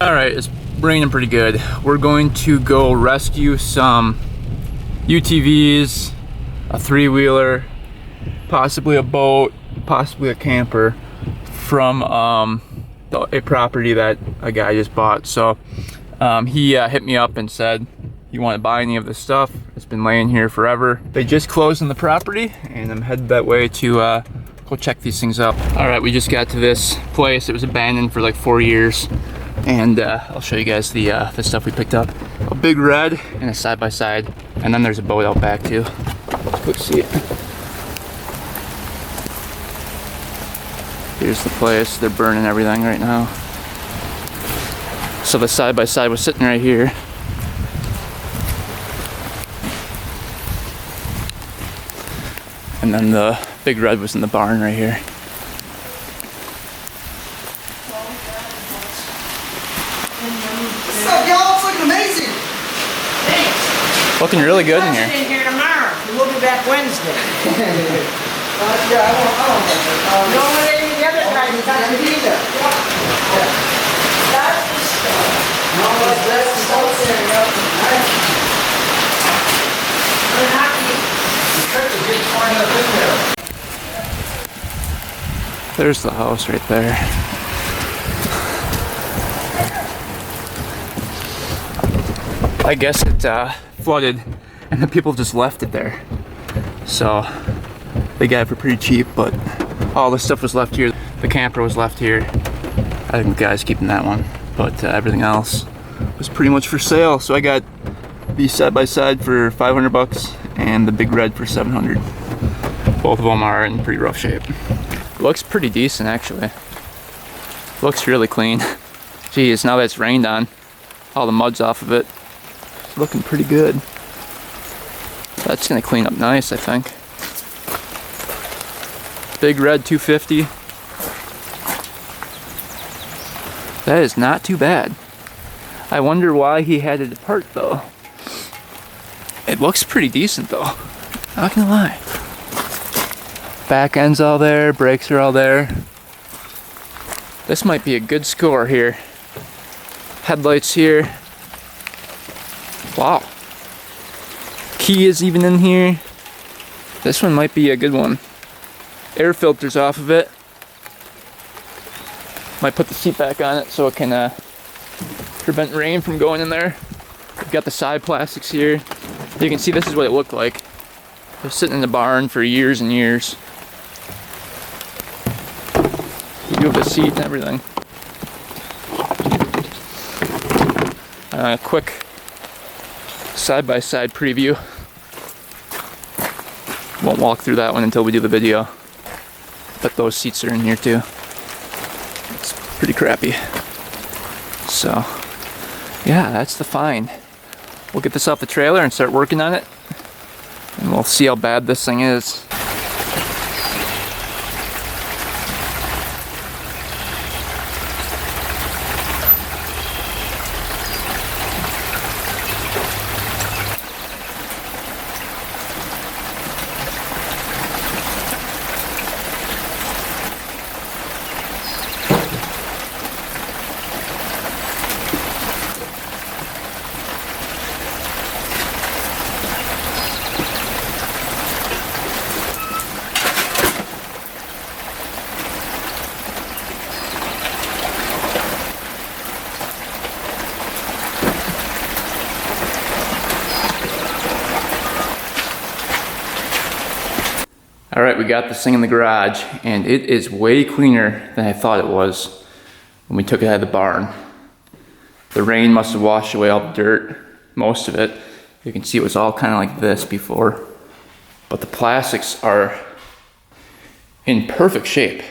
All right, it's raining pretty good. We're going to go rescue some UTVs, a three-wheeler, possibly a boat, possibly a camper from a property that a guy just bought. So he hit me up and said he wanted to buy any of this stuff. It's been laying here forever. They just closed on the property and I'm headed that way to go check these things out. All right, we just got to this place. It was abandoned for like 4 years. And I'll show you guys the stuff we picked up. A BigRed and a side-by-side. And then there's a boat out back too. Let's go see it. Here's the place. They're burning everything right now. So the side-by-side was sitting right here. And then the BigRed was in the barn right here. What's up, y'all? It's looking amazing. Thanks. Looking really good in here. In here tomorrow. We'll be back Wednesday. Yeah, I won't. No one any of the other guys touch it either. Yeah. That's the stuff. No, that's the stuff. We're happy. You took the big part of in there. There's the house right there. I guess it flooded and the people just left it there. So they got it for pretty cheap, but all the stuff was left here. The camper was left here. I think the guy's keeping that one, but everything else was pretty much for sale. So I got these side-by-side for 500 bucks and the BigRed for 700. Both of them are in pretty rough shape. Looks pretty decent actually. Looks really clean. Geez, now that it's rained on, all the mud's off of it. Looking pretty good. That's gonna clean up nice, I think. BigRed 250. That is not too bad. I wonder why he had it apart though. It looks pretty decent though. Not gonna lie. Back end's all there, brakes are all there. This might be a good score here. Headlights here. Wow. Key is even in here. This one might be a good one. Air filters off of it. Might put the seat back on it so it can prevent rain from going in there. We've got the side plastics here. You can see this is what it looked like. It was sitting in the barn for years and years. You have the seat and everything. Quick side-by-side preview. Won't walk through that one until we do the video. But those seats are in here too. It's pretty crappy. So, yeah, that's the find. We'll get this off the trailer and start working on it. And we'll see how bad this thing is. All right, we got this thing in the garage and it is way cleaner than I thought it was when we took it out of the barn. The rain must have washed away all the dirt, most of it. You can see it was all kind of like this before, but the plastics are in perfect shape.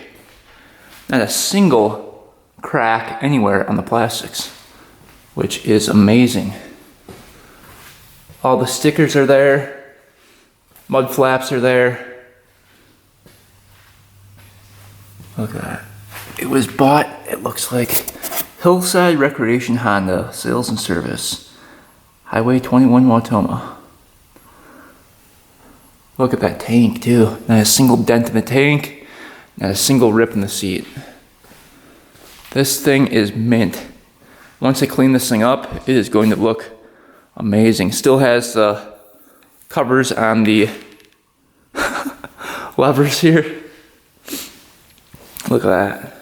Not a single crack anywhere on the plastics, which is amazing. All the stickers are there, mud flaps are there. Look at that. It was bought, it looks like, Hillside Recreation Honda, sales and service. Highway 21 Wautoma. Look at that tank too. Not a single dent in the tank, not a single rip in the seat. This thing is mint. once I clean this thing up, it is going to look amazing. Still has the covers on the levers here. Look at that.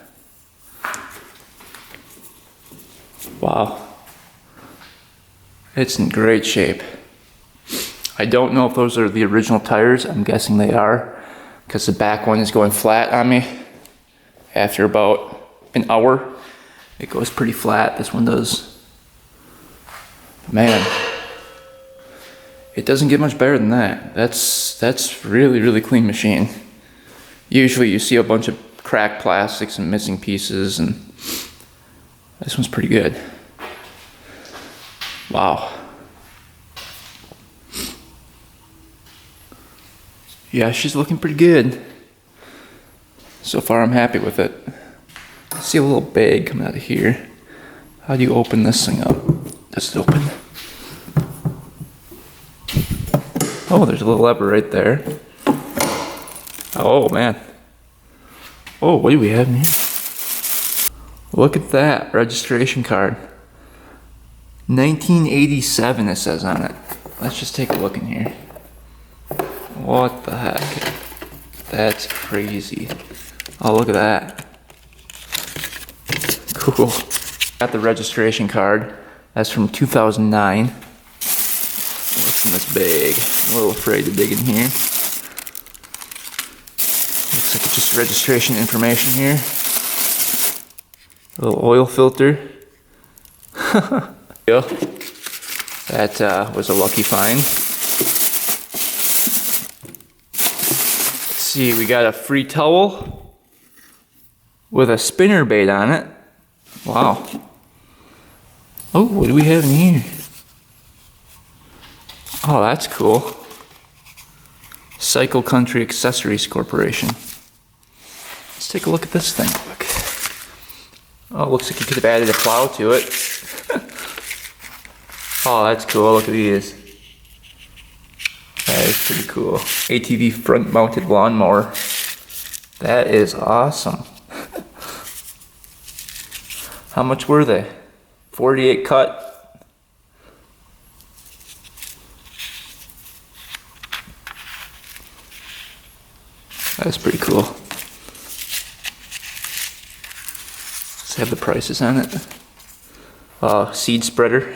Wow. It's in great shape. I don't know if those are the original tires. I'm guessing they are, because the back one is going flat on me. After about an hour, it goes pretty flat. This one does. Man, it doesn't get much better than that. That's really, really clean machine. Usually you see a bunch of cracked plastics and missing pieces, and this one's pretty good. Wow. Yeah, she's looking pretty good. So far, I'm happy with it. I see a little bag coming out of here. How do you open this thing up? Does it open? Oh, there's a little lever right there. Oh, man. Oh, what do we have in here? Look at that registration card. 1987 it says on it. Let's just take a look in here. What the heck? That's crazy. Oh, look at that. Cool. Got the registration card. That's from 2009. What's in this bag? I'm a little afraid to dig in here. Looks like it's just registration information here. A little oil filter. Yeah. That was a lucky find. Let's see, we got a free towel with a spinner bait on it. Wow. Oh, what do we have in here? Oh, that's cool. Cycle Country Accessories Corporation. Let's take a look at this thing quick. Oh, looks like you could have added a plow to it. Oh, that's cool. Look at these. That is pretty cool. ATV front mounted lawnmower. That is awesome. How much were they? 48 cut. That's pretty cool. Let's have the prices on it. Seed spreader.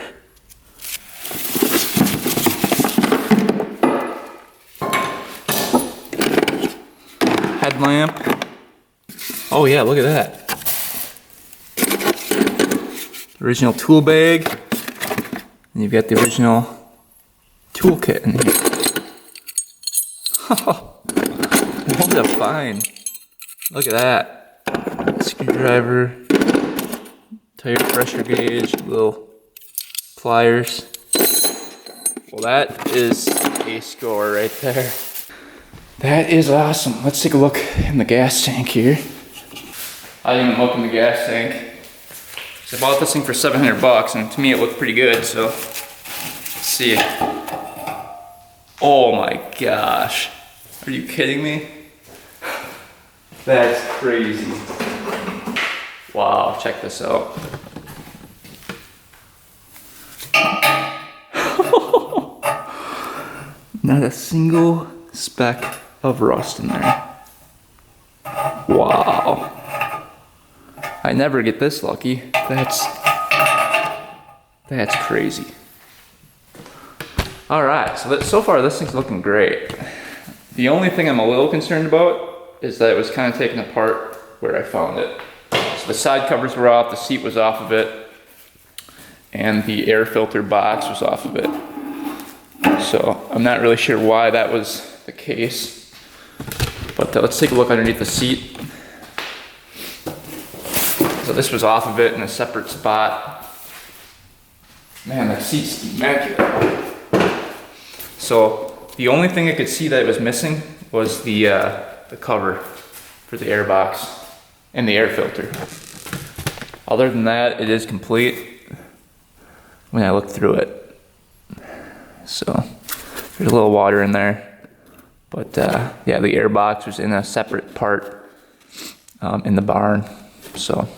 Headlamp. Oh yeah, look at that. Original tool bag. And you've got the original toolkit in here. What a find. Look at that. Screwdriver. Tire pressure gauge. Little pliers. Well, that is a score right there. That is awesome. Let's take a look in the gas tank here. I didn't even look in the gas tank. So I bought this thing for 700 bucks, and to me it looked pretty good, so let's see. Oh my gosh. Are you kidding me? That's crazy. Wow, check this out. Not a single speck of rust in there. Wow. I never get this lucky. That's crazy. All right, so far this thing's looking great. The only thing I'm a little concerned about is that it was kind of taken apart where I found it. So the side covers were off, the seat was off of it, and the air filter box was off of it. So I'm not really sure why that was the case. But let's take a look underneath the seat. So this was off of it in a separate spot. Man, that seat's immaculate. So the only thing I could see that was missing was the cover for the air box and the air filter. Other than that, it is complete when I looked through it. So there's a little water in there. But yeah, the air box was in a separate part in the barn. So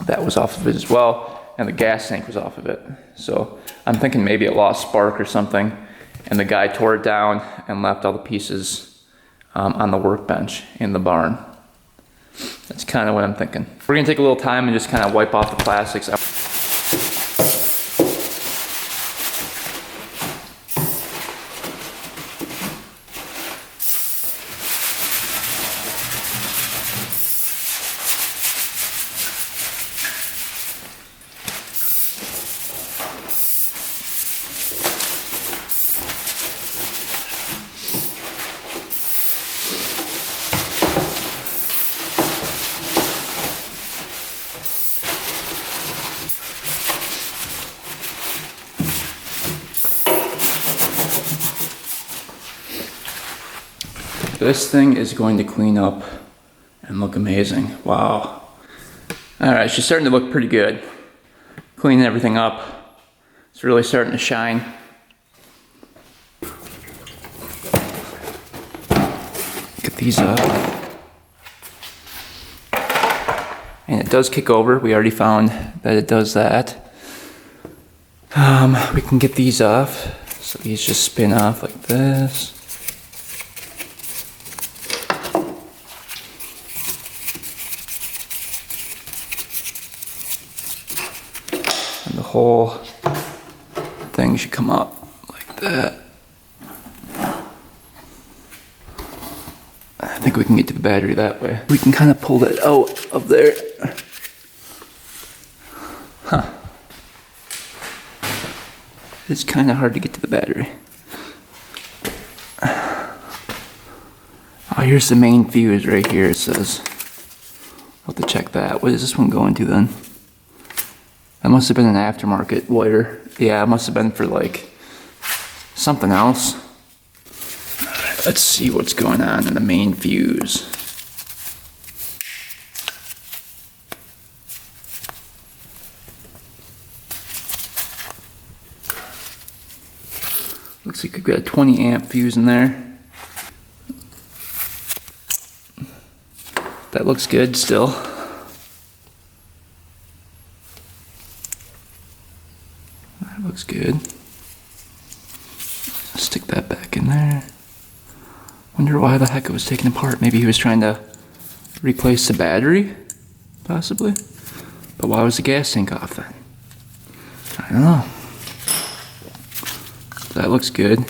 that was off of it as well. and the gas tank was off of it. So I'm thinking maybe it lost spark or something, and the guy tore it down and left all the pieces on the workbench in the barn. That's kind of what I'm thinking. We're gonna take a little time and just kind of wipe off the plastics. This thing is going to clean up and look amazing. Wow. All right, she's starting to look pretty good. Cleaning everything up. It's really starting to shine. Get these up. And it does kick over. We already found that it does that. We can get these off. So these just spin off like this. And the whole thing should come up like that. I think we can get to the battery that way. We can kind of pull that out of there. Huh. It's kind of hard to get to the battery. Oh, here's the main fuse right here, it says. I'll have to check that. What is this one going to then? That must have been an aftermarket wire. Yeah, it must have been for like something else. Let's see what's going on in the main fuse. Looks like we've got a 20 amp fuse in there. That looks good still. That looks good. Stick that back in there. Wonder why the heck it was taken apart. Maybe he was trying to replace the battery, possibly. But why was the gas tank off then? I don't know. That looks good.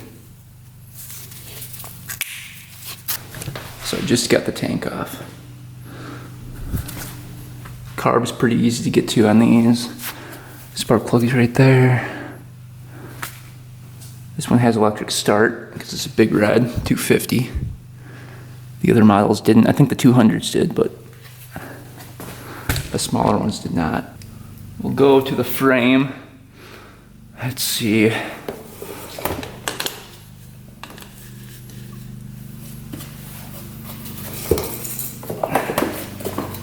So I just got the tank off. Carb's pretty easy to get to on these. Spark plug is right there. This one has electric start because it's a BigRed 250. The other models didn't. I think the 200s did, but the smaller ones did not. We'll go to the frame. Let's see.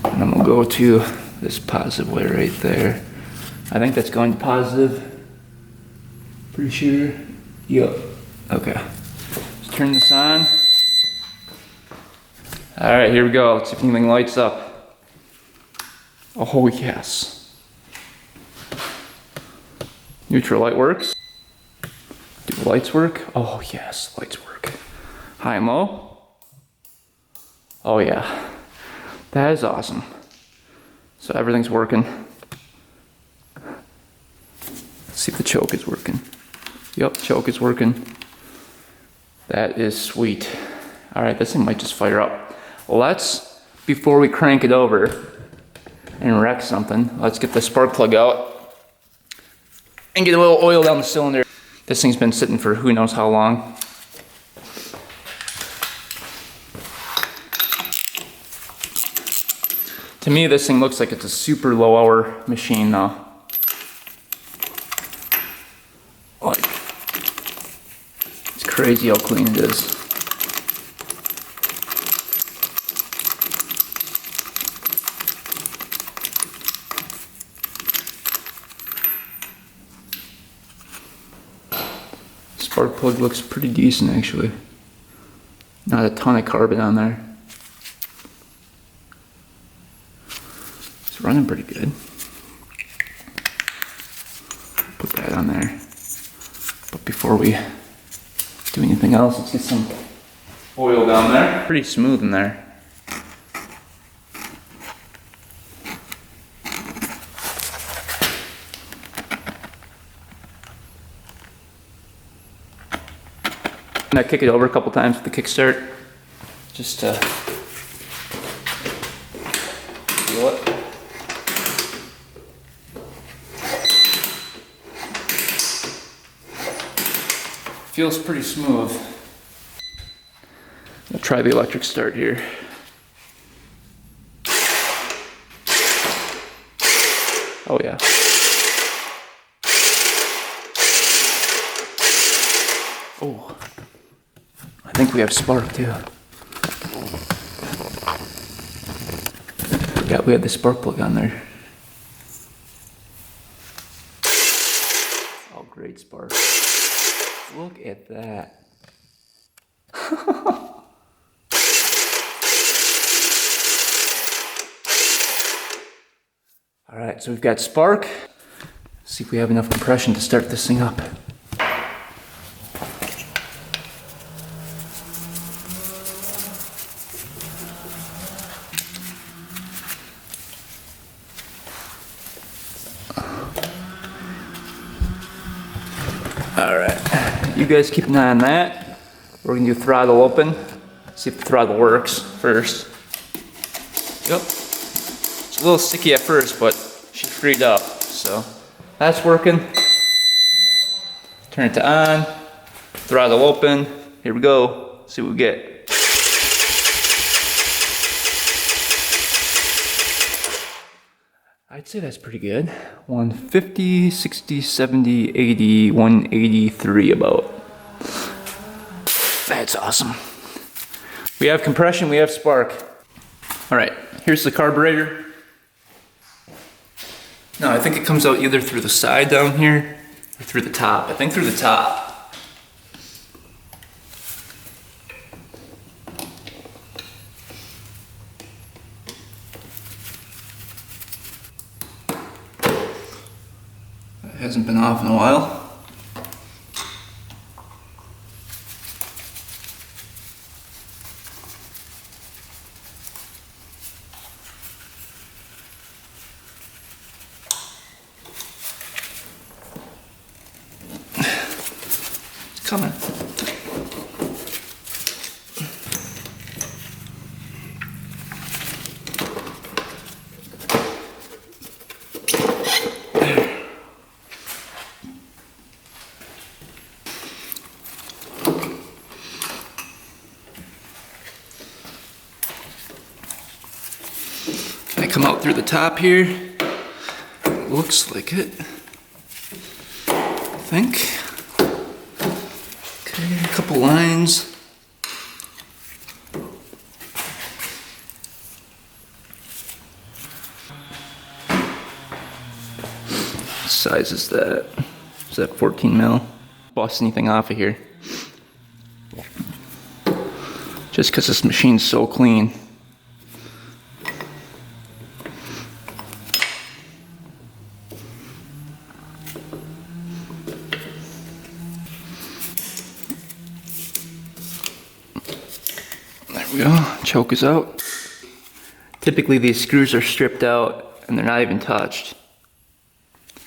And then we'll go to this positive wire right there. I think that's going to positive. Pretty sure. Yup. Okay. Let's turn this on. Alright, here we go. Let's see if anything lights up. Oh, yes. Neutral light works. Do the lights work? Oh, yes, lights work. High and low. Oh, yeah. That is awesome. So everything's working. Let's see if the choke is working. Yep, choke is working. That is sweet. All right, this thing might just fire up. Let's, before we crank it over and wreck something, let's get the spark plug out and get a little oil down the cylinder. This thing's been sitting for who knows how long. To me, this thing looks like it's a super low hour machine though. Like, it's crazy how clean it is. Spark plug looks pretty decent actually. Not a ton of carbon on there. It's running pretty good. Put that on there. But before we do anything else, let's get some oil down there. Pretty smooth in there. And I kick it over a couple times with the kickstart, just to feel it. Feels pretty smooth. I'll try the electric start here. Oh yeah. Oh, I think we have spark too. Forgot we had the spark plug on there. Oh, great spark. Look at that. All right, so we've got spark. Let's see if we have enough compression to start this thing up. All right, you guys keep an eye on that. We're gonna do throttle open. See if the throttle works first. Yep. It's a little sticky at first, but she freed up, so that's working. Turn it to on, throttle open. Here we go, see what we get. I'd say that's pretty good. 150, 60, 70, 80, 183 about. That's awesome. We have compression, we have spark. All right, here's the carburetor. No, I think it comes out either through the side down here or through the top. I think through the top. It hasn't been off in a while. Coming. I come out through the top here. Looks like it. I think. A couple lines. What size is that? Is that 14 mil? Bust anything off of here. Just because this machine's so clean. There we go, choke is out. Typically these screws are stripped out and they're not even touched.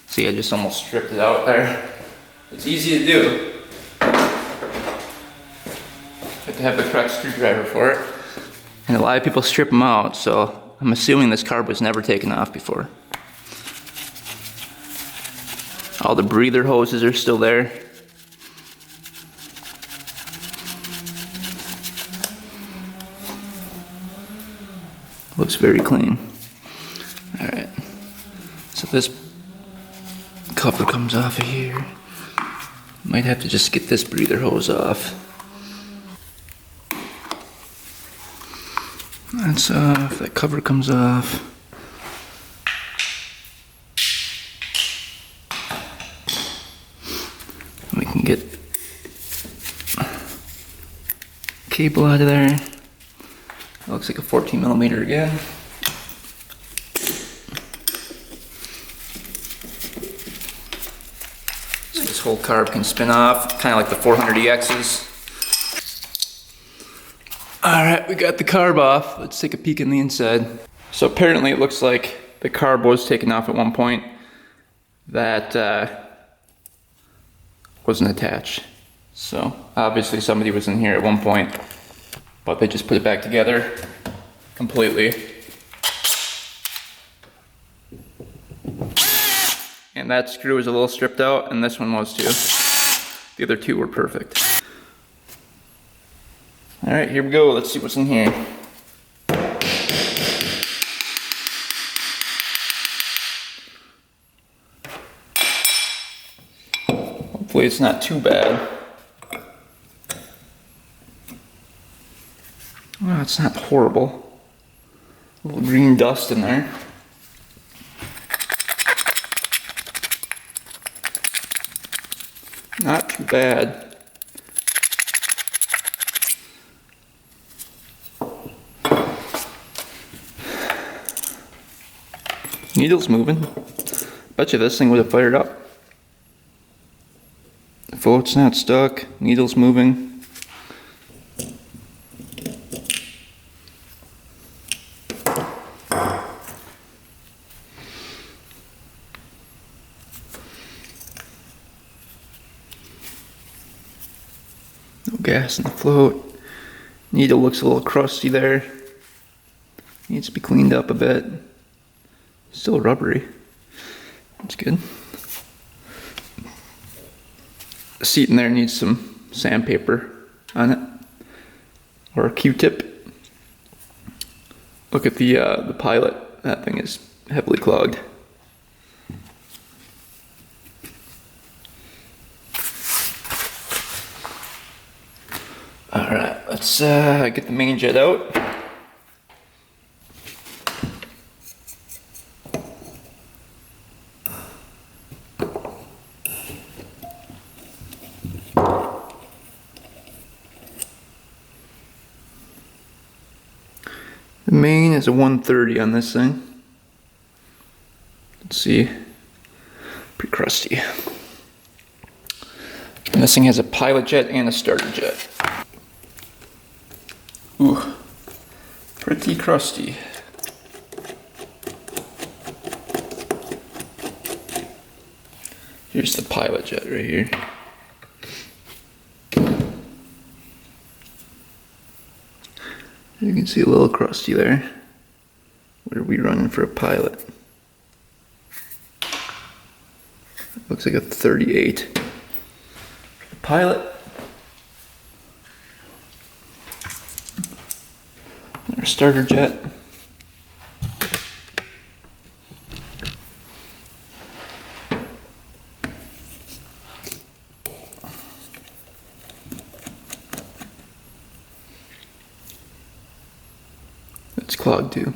See, I just almost stripped it out there. It's easy to do. Have to have the correct screwdriver for it. And a lot of people strip them out, so I'm assuming this carb was never taken off before. All the breather hoses are still there. Looks very clean. All right, so this cover comes off of here. Might have to just get this breather hose off. That's off, that cover comes off. We can get cable out of there. Looks like a 14 millimeter again. So this whole carb can spin off, kind of like the 400EXs. All right, we got the carb off. Let's take a peek in the inside. So apparently it looks like the carb was taken off at one point. That wasn't attached. So obviously somebody was in here at one point, but they just put it back together completely. And that screw is a little stripped out, and this one was too. The other two were perfect. All right, here we go. Let's see what's in here. Hopefully it's not too bad. Oh, it's not horrible. A little green dust in there. Not too bad. Needle's moving. Bet you this thing would have fired up. The float's not stuck. Needle's moving. No gas in the float. Needle looks a little crusty there. Needs to be cleaned up a bit. Still rubbery. That's good. The seat in there needs some sandpaper on it, or a Q-tip. Look at the pilot. That thing is heavily clogged. All right, let's get the main jet out. The main is a 130 on this thing. Let's see, pretty crusty. And this thing has a pilot jet and a starter jet. Ooh, pretty crusty. Here's the pilot jet right here. You can see a little crusty there. What are we running for a pilot? Looks like a 38. For the pilot. Our starter jet. It's clogged too.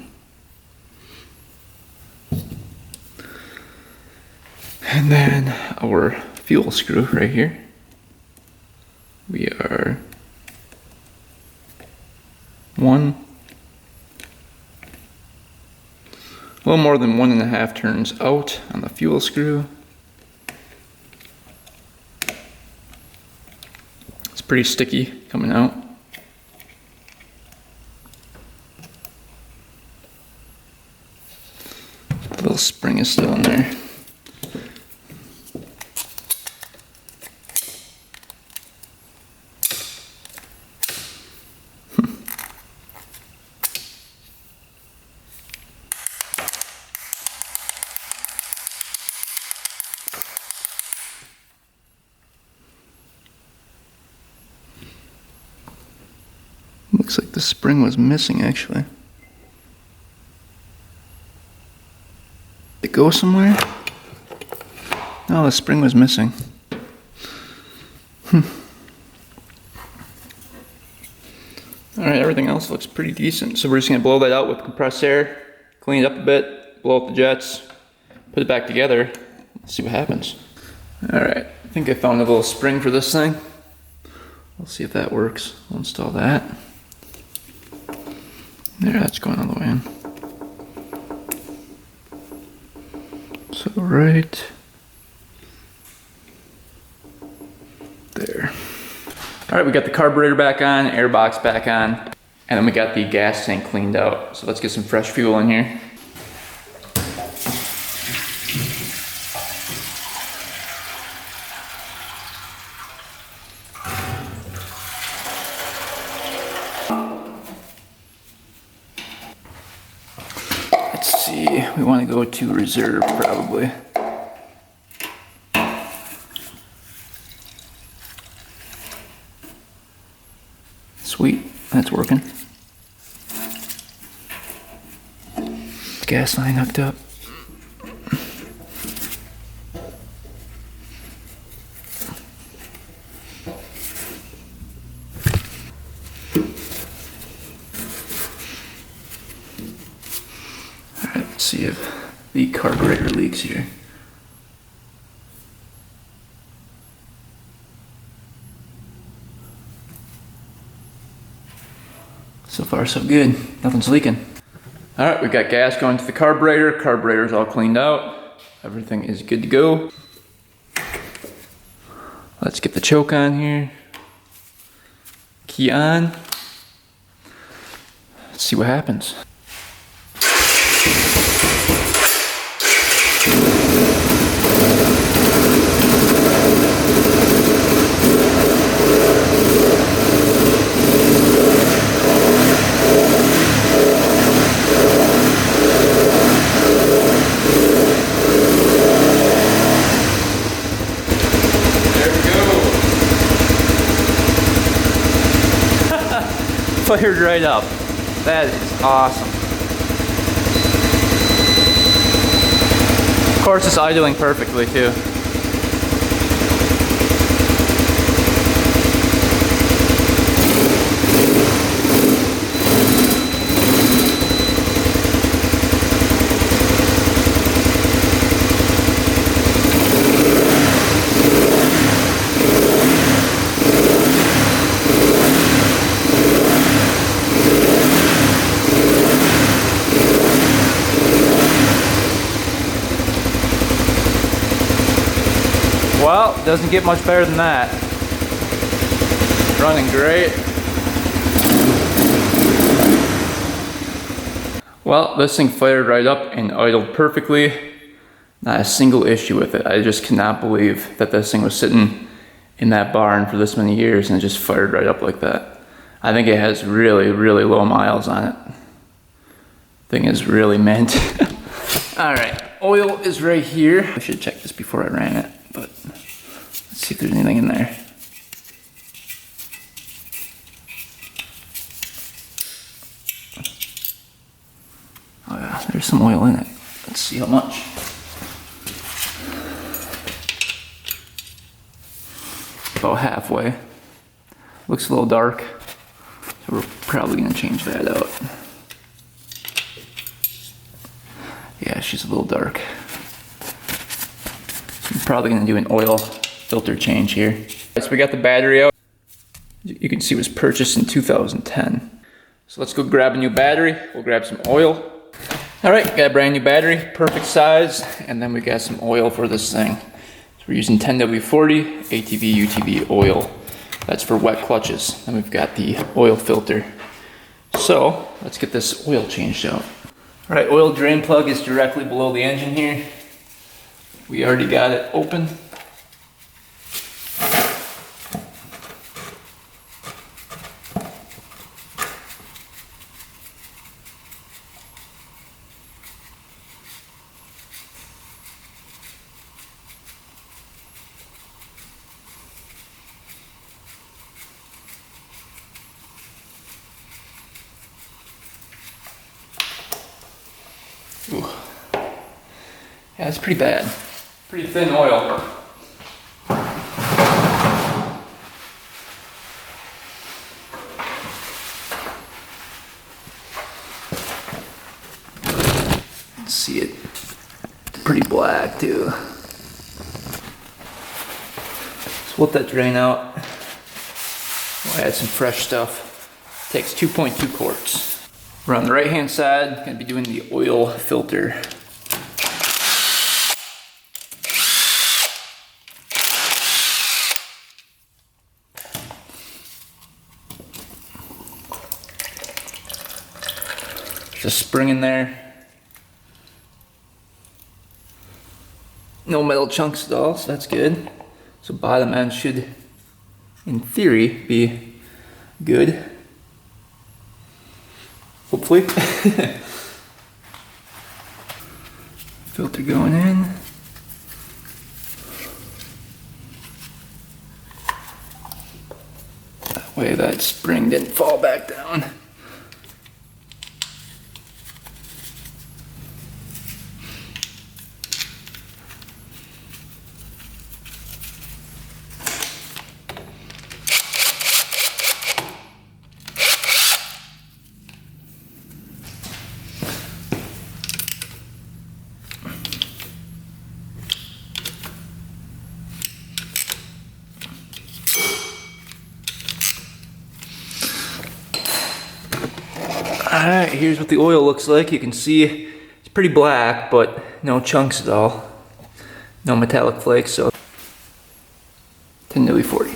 And then our fuel screw right here. We are a little more than 1.5 turns out on the fuel screw. It's pretty sticky coming out. The little spring is still in there. Looks like the spring was missing actually. Did it go somewhere? No, the spring was missing. Alright, everything else looks pretty decent. So we're just going to blow that out with compressed air, clean it up a bit, blow up the jets, put it back together, let's see what happens. Alright, I think I found a little spring for this thing. We'll see if that works. We'll install that. There, that's going all the way in. So right there. All right, we got the carburetor back on, air box back on, and then we got the gas tank cleaned out. So let's get some fresh fuel in here. Let's see, we want to go to reserve probably. Sweet, that's working. Gas line hooked up. Alright, let's see if the carburetor leaks here. So far so good, nothing's leaking. All right, we got gas going to the carburetor. Carburetor's all cleaned out. Everything is good to go. Let's get the choke on here. Key on. Let's see what happens. Fired right up. That is awesome. Of course, it's idling perfectly too. Well, doesn't get much better than that. Running great. Well, this thing fired right up and idled perfectly. Not a single issue with it. I just cannot believe that this thing was sitting in that barn for this many years and it just fired right up like that. I think it has really, really low miles on it. Thing is really mint. All right, oil is right here. I should check this before I ran it, but let's see if there's anything in there. Oh yeah, there's some oil in it. Let's see how much. About halfway. Looks a little dark, so we're probably gonna change that out. Yeah, she's a little dark. So I'm probably gonna do an oil filter change here. So we got the battery out. You can see it was purchased in 2010. So let's go grab a new battery. We'll grab some oil. All right, got a brand new battery, perfect size, and then we got some oil for this thing. So we're using 10W40 ATV UTV oil. That's for wet clutches. Then we've got the oil filter. So let's get this oil changed out. All right, oil drain plug is directly below the engine here. We already got it open. Ooh. Yeah, it's pretty bad. Pretty thin oil. Let's see it. It's pretty black too. So let that drain out. We'll add some fresh stuff. Takes 2.2 quarts. We're on the right hand side, gonna be doing the oil filter. a spring in there. No metal chunks at all, so that's good. So bottom end should, in theory, be good. Hopefully. Filter going in. That way that spring didn't fall back down. Alright, here's what the oil looks like. You can see it's pretty black, but no chunks at all. No metallic flakes, so 10 nearly 40.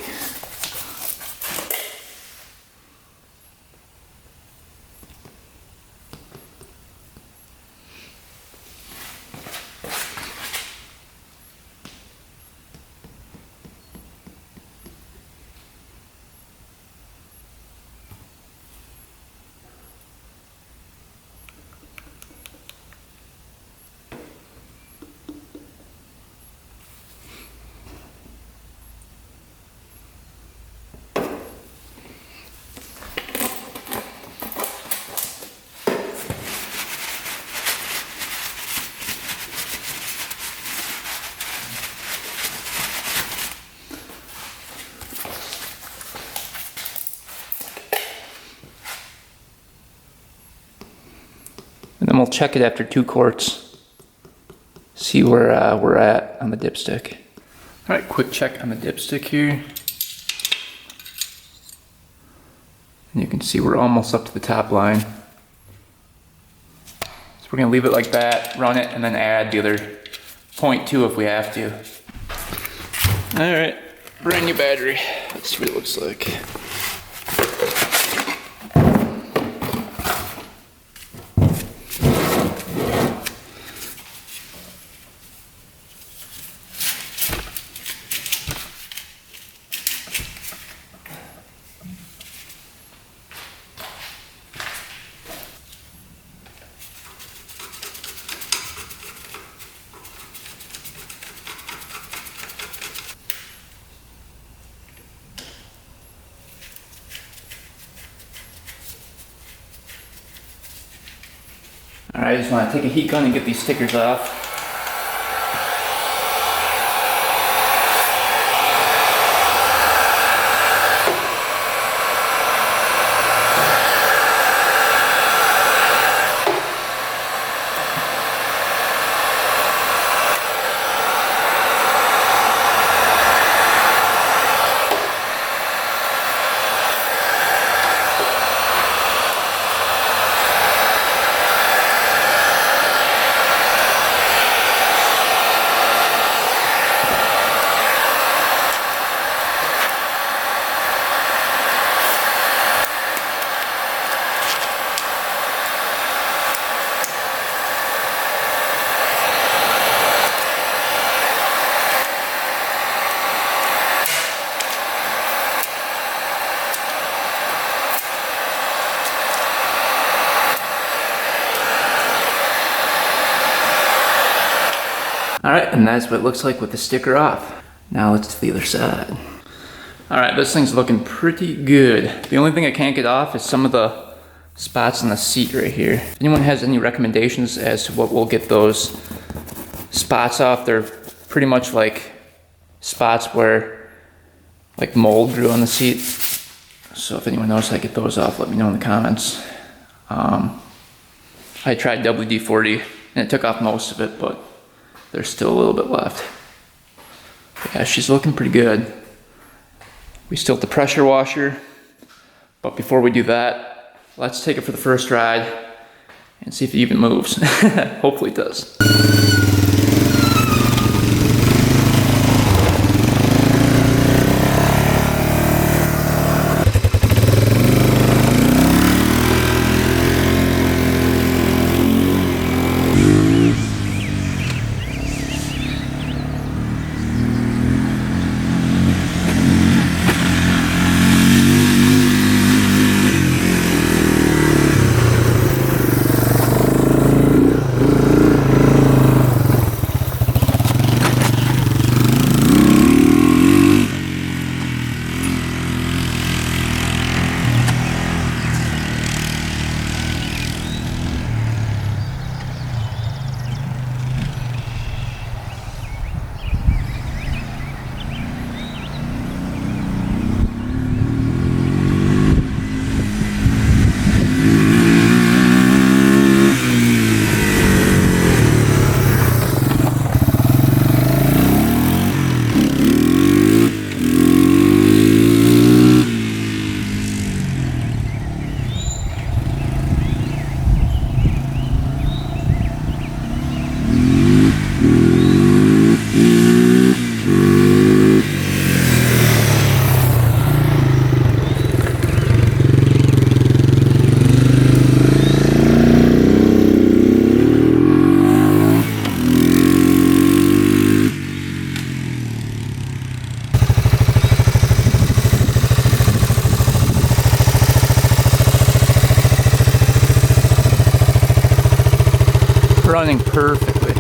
And then we'll check it after 2 quarts. See where we're at on the dipstick. All right, quick check on the dipstick here. And you can see we're almost up to the top line. So we're gonna leave it like that, run it, and then add the other 0.2 if we have to. All right, brand new battery. Let's see what it looks like. Alright, I just want to take a heat gun and get these stickers off. Alright, and that's what it looks like with the sticker off. Now let's do the other side. Alright, this thing's looking pretty good. The only thing I can't get off is some of the spots on the seat right here. If anyone has any recommendations as to what will get those spots off, they're pretty much like spots where like mold grew on the seat. So if anyone knows how to get those off, let me know in the comments. I tried WD-40 and it took off most of it, but there's still a little bit left. Yeah, she's looking pretty good. We still have the pressure washer, but before we do that, let's take it for the first ride and see if it even moves. Hopefully it does. running perfectly.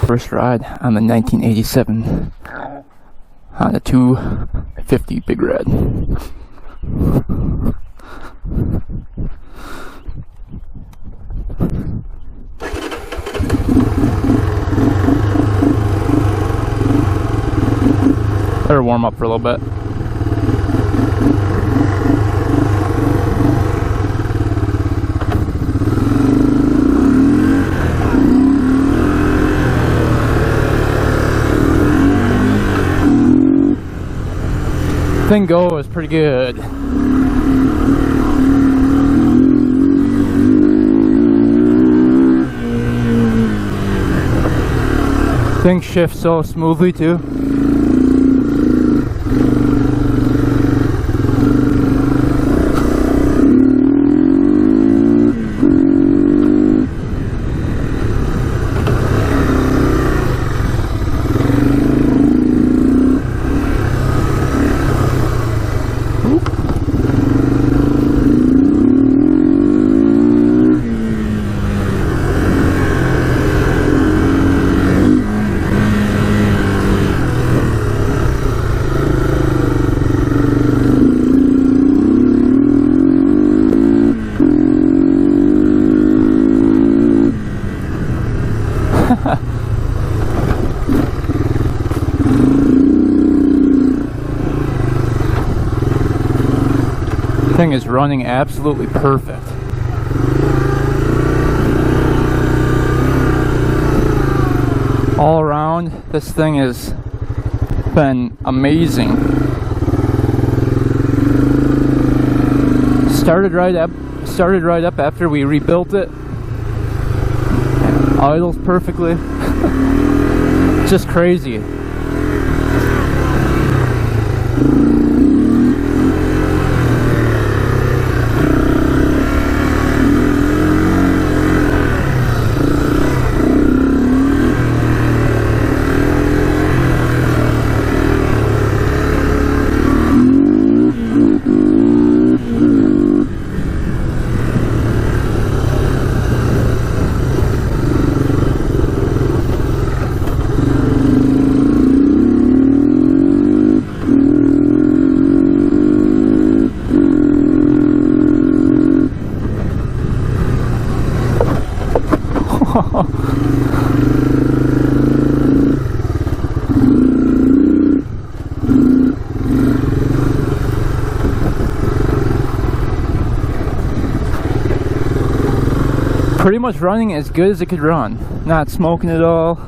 First ride on the 1987 Honda 250 BigRed. Better warm up for a little bit. Thing goes pretty good. Thing shifts so smoothly too. Thing is running absolutely perfect. All around, this thing has been amazing. Started right up after we rebuilt it. Idles perfectly. Just crazy. Pretty much running as good as it could run. Not smoking at all.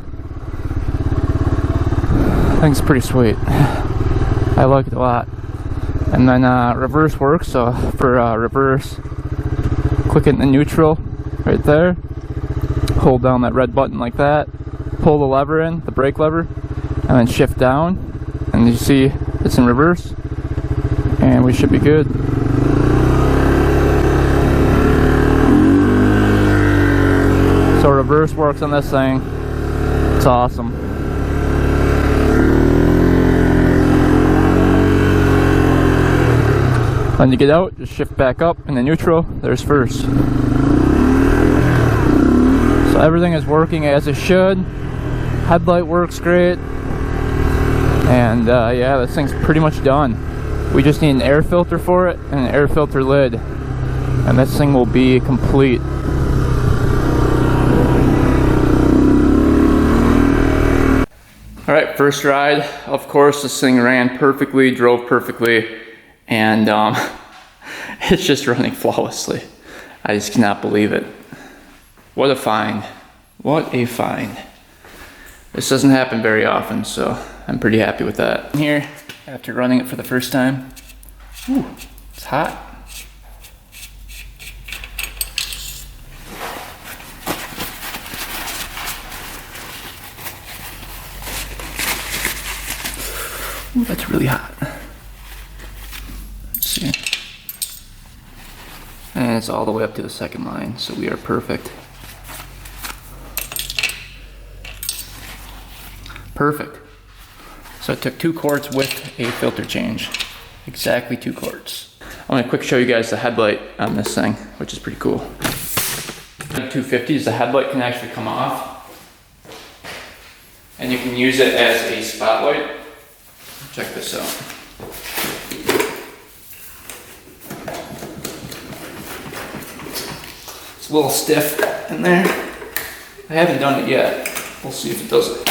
I think it's pretty sweet. I like it a lot. And then reverse works, so for reverse, click it in the neutral right there. Hold down that red button like that. Pull the lever in, the brake lever, and then shift down. And you see it's in reverse. And we should be good. So reverse works on this thing. It's awesome. When you get out, just shift back up in the neutral. There's first. So everything is working as it should. Headlight works great. And yeah, this thing's pretty much done. We just need an air filter for it and an air filter lid. And this thing will be complete. Alright, first ride. Of course, this thing ran perfectly, drove perfectly, and it's just running flawlessly. I just cannot believe it. What a find. What a find. This doesn't happen very often, so I'm pretty happy with that. Here, after running it for the first time, ooh, it's hot. Ooh, that's really hot. Let's see. And it's all the way up to the second line, so we are perfect. Perfect. So I took 2 quarts with a filter change. Exactly 2 quarts. I'm gonna quick show you guys the headlight on this thing, which is pretty cool. 250s, the headlight can actually come off. And you can use it as a spotlight. Check this out. It's a little stiff in there. I haven't done it yet. We'll see if it does it.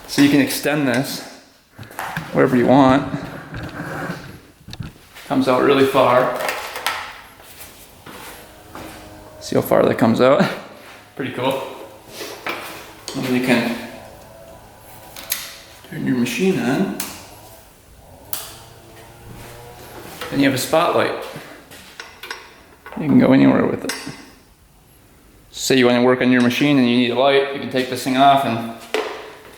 So you can extend this wherever you want. Comes out really far. See how far that comes out? Pretty cool. And then you can turn your machine on. Then you have a spotlight. You can go anywhere with it. Say you want to work on your machine and you need a light, you can take this thing off and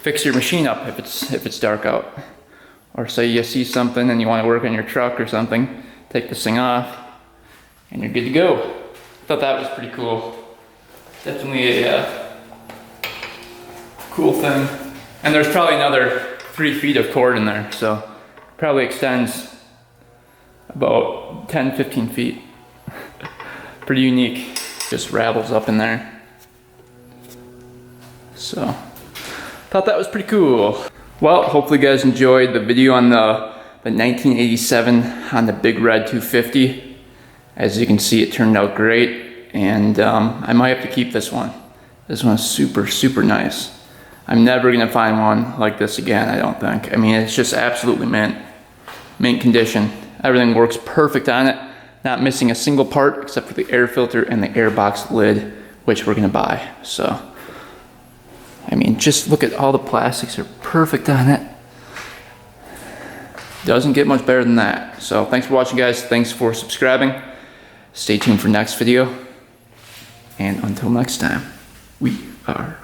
fix your machine up if it's dark out. Or say you see something and you want to work on your truck or something, take this thing off and you're good to go. I thought that was pretty cool. Definitely a cool thing. And there's probably another 3 feet of cord in there, so probably extends about 10-15 feet. Pretty unique. Just ravels up in there. So thought that was pretty cool. Well, hopefully you guys enjoyed the video on the 1987 on the BigRed 250. As you can see, it turned out great, and I might have to keep this one. This one's super, super nice. I'm never gonna find one like this again, I don't think. I mean, it's just absolutely mint condition. Everything works perfect on it. Not missing a single part except for the air filter and the air box lid, which we're gonna buy. So, I mean, just look at all the plastics are perfect on it. Doesn't get much better than that. So thanks for watching, guys. Thanks for subscribing. Stay tuned for next video. And until next time, we are...